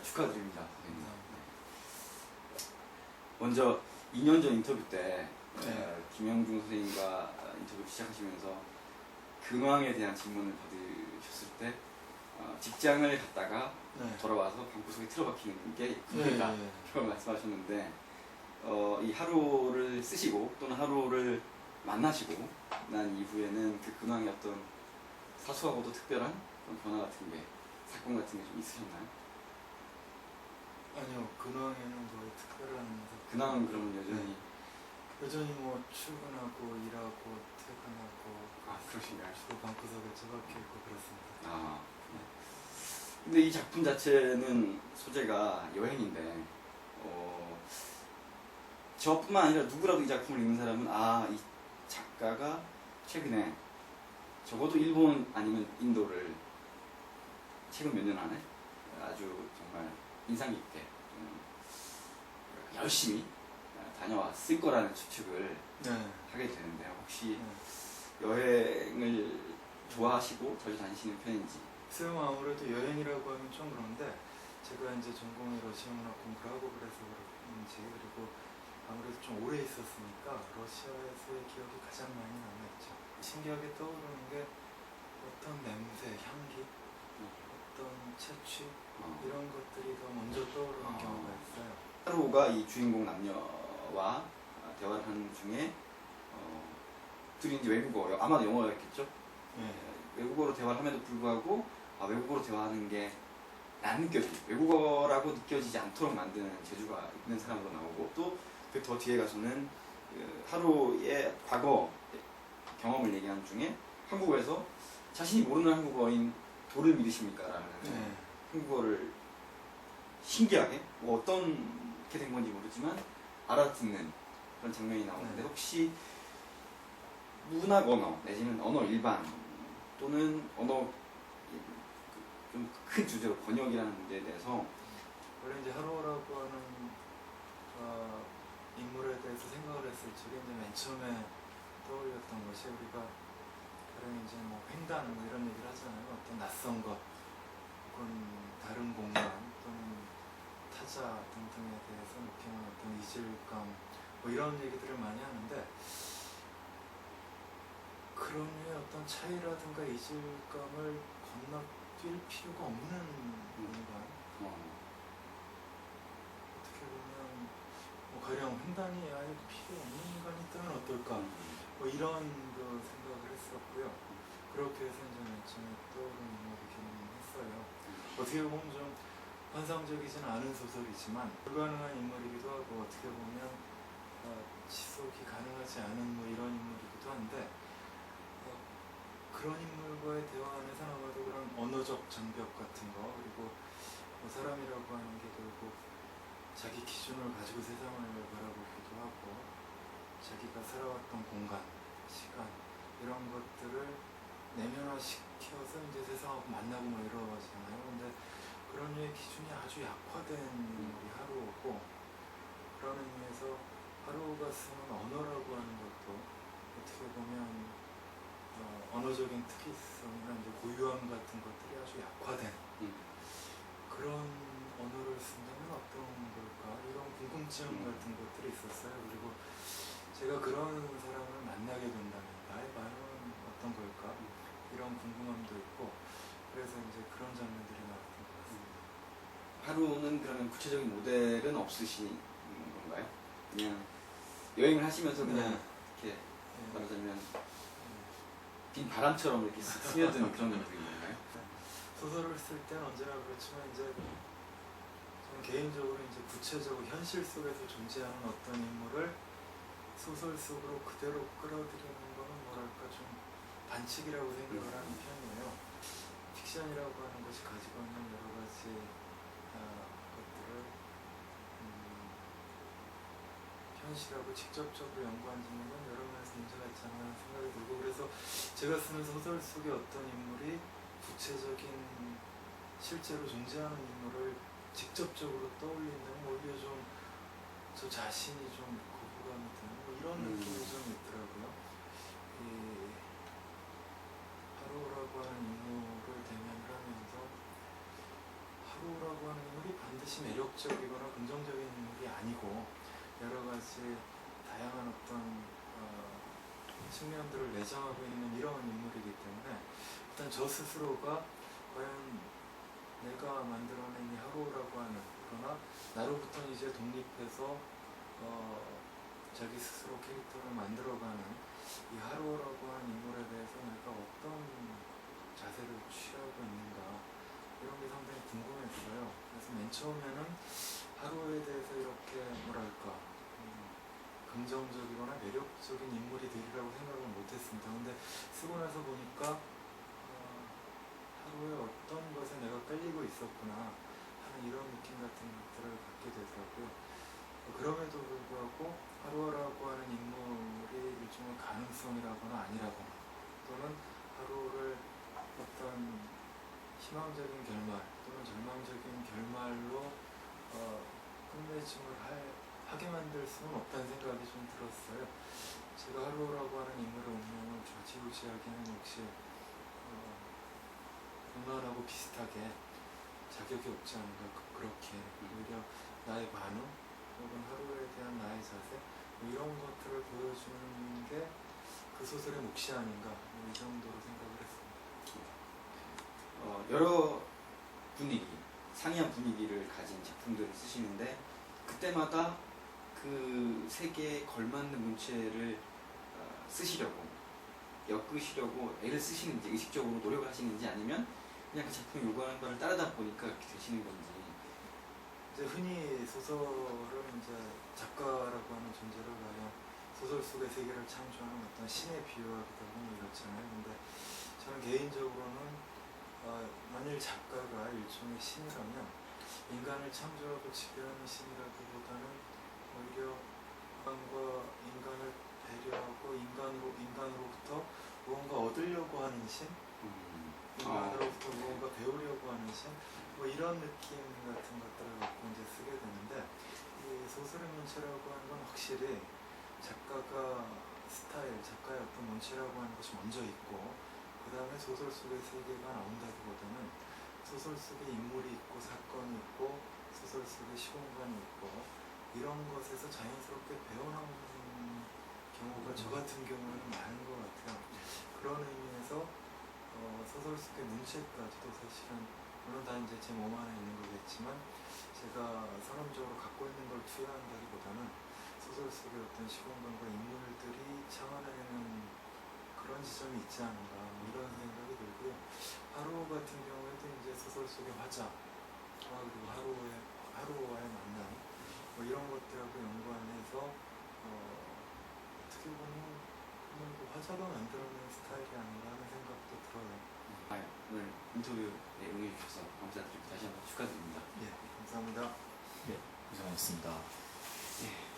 축하드립니다. 선생님. 먼저 2년 전 인터뷰 때 김영중 선생님과 인터뷰 시작하시면서 근황에 대한 질문을 받으셨을 때 직장을 갔다가 돌아와서 방구석에 틀어박히는 게 문제다 라고 말씀하셨는데 이 하루를 쓰시고 또는 하루를 만나시고 난 이후에는 그 근황에 어떤 사소하고도 특별한 그런 변화 같은 게, 사건 같은 게 좀 있으셨나요? 아니요, 근황에는 뭐 특별한 근황은 그러면 여전히 여전히 뭐 출근하고 일하고 퇴근하고 그러신가요? 주로 방구석에 처박혀 있고 그렇습니다. 근데 이 작품 자체는 소재가 여행인데 저뿐만 아니라 누구라도 이 작품을 읽는 사람은 이 작가가 최근에 적어도 일본 아니면 인도를 최근 몇 년 안에 아주 정말 인상 깊게 열심히 다녀왔을 거라는 추측을 하게 되는데요. 혹시 여행을 좋아하시고 자주 다니시는 편인지? 글쎄요, 아무래도 여행이라고 하면 좀 그런데 제가 이제 전공이 러시아문학 공부를 하고 그래서 그런지, 그리고 아무래도 좀 오래 있었으니까 러시아에서의 기억이 가장 많이 남아있죠. 신기하게 떠오르는 게 어떤 냄새, 향기, 어떤 채취 이런 것들이 더 먼저 떠오르는 경우가 있어요. 하루가 이 주인공 남녀와 대화를 하는 중에 둘이 이제 외국어, 아마도 영어였겠죠? 외국어로 대화를 함에도 불구하고 외국어로 대화하는 게 안 느껴지고 외국어라고 느껴지지 않도록 만드는 재주가 있는 사람으로 나오고, 또 그 더 뒤에 가서는 그 하루의 과거 경험을 얘기하는 중에 한국어에서 자신이 모르는 한국어인 도를 믿으십니까? 라는 한국어를 신기하게 어떻게 된 건지 모르지만 알아듣는 그런 장면이 나오는데 혹시 문학 언어 내지는 언어 일반 또는 언어 좀 큰 주제로 번역이라는 문제에 대해서 원래 이제 하루라고 하는 인물에 대해서 생각을 했을 적에 이제 맨 처음에 떠올렸던 것이, 우리가 가령 이제 뭐 횡단 이런 얘기를 하잖아요. 어떤 낯선 것 혹은 다른 공간 또는 타자 등등에 대해서 느끼는 어떤 이질감 뭐 이런 얘기들을 많이 하는데, 그런 류의 어떤 차이라든가 이질감을 건너뛸 필요가 없는 공간, 어떻게 보면 뭐 가령 횡단이 아예 필요 없는 공간이 있다면 어떨까, 뭐 이런 그 생각을 했었고요. 그렇게 해서 이제 맨 처음에 떠오르는 인물이긴 했어요. 어떻게 보면 좀 환상적이진 않은 소설이지만 불가능한 인물이기도 하고, 어떻게 보면 지속이 가능하지 않은 뭐 이런 인물이기도 한데, 그런 인물과의 대화 안에서 아마도 그런 언어적 장벽 같은 거, 그리고 뭐 사람이라고 하는 게 결국 자기 기준을 가지고 세상을 바라보기도 하고, 자기가 살아왔던 공간, 시간 이런 것들을 내면화시켜서 이제 세상하고 만나고 뭐 이러잖아요. 근데 그런 류의 기준이 아주 약화된 인물이 하루고, 그런 의미에서 하루가 쓰는 언어라고 하는 것도 어떻게 보면 언어적인 특이성이나 이제 고유함 같은 것들이 아주 약화된 그런 언어를 쓴다면 어떤 걸까, 이런 궁금증 같은 것들이 있었어요. 그리고 제가 그런 사람을 만나게 된다면 나의 반응은 어떤 걸까, 이런 궁금함도 있고, 그래서 이제 그런 장면들이 나왔던 것 같습니다. 하루는 그러면 구체적인 모델은 없으신 건가요? 그냥 여행을 하시면서 그냥 이렇게 말하자면 빈 바람처럼 이렇게 스며드는 그런 인물인 건가요? 소설을 쓸 때는 언제나 그렇지만 이제 저는 개인적으로 이제 구체적으로 현실 속에서 존재하는 어떤 인물을 소설 속으로 그대로 끌어들이는 거는 뭐랄까 좀 반칙이라고 생각을 하는 편이에요. 픽션이라고 하는 것이 가지고 있는 여러 가지 것들을 현실하고 직접적으로 연구하는 건 여러 면에서 문제가 있잖아요 생각이 들고, 그래서 제가 쓰는 소설 속의 어떤 인물이 구체적인 실제로 존재하는 인물을 직접적으로 떠올린다면 오히려 좀 저 자신이 좀 거부감이 드는 뭐 이런 느낌이 좀 있더라고요. 이 하루라고 하는 인물을 대면을 하면서 하루라고 하는 인물이 반드시 반드시 매력적이거나 긍정적인 인물이 아니고 여러 가지 다양한 어떤 측면들을 내장하고 있는 이런 인물이기 때문에 일단 저 스스로가 과연 내가 만들어낸 이 하루라고 하는, 그러나 나로부터 이제 독립해서 자기 스스로 캐릭터를 만들어가는 이 하루라고 하는 인물에 대해서 내가 어떤 자세를 취하고 있는가, 이런 게 상당히 궁금했어요. 그래서 맨 처음에는 하루에 대해서 이렇게 뭐랄까 긍정적이거나 매력적인 인물이 되리라고 생각을 못했습니다. 근데 쓰고 나서 보니까 하루에 어떤 것에 내가 끌리고 있었구나 하는 이런 느낌 같은 것들을 갖게 되더라고요. 그럼에도 불구하고 하루라고 하는 인물이 일종의 가능성이라거나 아니라거나, 또는 하루를 어떤 희망적인 결말 또는 절망적인 결말로 끝맺음을 하게 만들 수는 없다는 생각이 좀 들었어요. 제가 하루라고 하는 인물의 운명을 좌지우지하기는 역시 공란하고 비슷하게 자격이 없지 않은가. 그렇게 오히려 나의 반응 혹은 하루에 대한 나의 자세 이런 것들을 보여주는 게 그 소설의 몫이 아닌가, 이 정도로 생각을 했습니다. 여러 분위기, 상이한 분위기를 가진 작품들을 쓰시는데 그때마다 그 세계에 걸맞는 문체를 쓰시려고, 엮으시려고 애를 쓰시는지, 의식적으로 노력을 하시는지, 아니면 그냥 그 작품이 요구하는 바를 따르다 보니까 이렇게 되시는 건지. 이제 흔히 소설은 이제 작가라고 하는 존재를 가장 소설 속의 세계를 창조하는 어떤 신에 비유하기도 하고 이렇잖아요. 근데 저는 개인적으로는 만일 작가가 일종의 신이라면 인간을 창조하고 지배하는 신이라기보다는 오히려 인간을 배려하고 인간으로부터 무언가 얻으려고 하는 신, 인간으로부터 무언가 배우려고 하는 신, 뭐 이런 느낌 같은 것들을 갖고 이제 쓰게 되는데, 이 소설의 문체라고 하는 건 확실히 작가가 스타일, 작가의 어떤 문체라고 하는 것이 먼저 있고, 그 다음에 소설 속의 세계가 나온다기보다는 소설 속에 인물이 있고 사건이 있고 소설 속에 시공간이 있고 이런 것에서 자연스럽게 배어나오는 경우가 저 같은 경우는 많은 것 같아요. 그런 의미에서 소설 속의 문체까지도 사실은 물론 다 이제 제 몸 안에 있는 거겠지만 제가 사람적으로 갖고 있는 걸 투여한다기보다는 소설 속의 어떤 시공간과 인물들이 창안하는 그런 지점이 있지 않은가, 이런 생각이 들고요. 하루 같은 경우에도 이제 소설 속의 화자, 그리고 하루와의 만남, 뭐 이런 것들하고 연관해서 어떻게 보면 그 화자가 만들어낸 스타일이 아닌가 하는 생각도 들어요. 오늘 인터뷰에 응해주셔서 감사드리고 다시 한번 축하드립니다. 예, 감사합니다. 네, 고생하셨습니다. 예.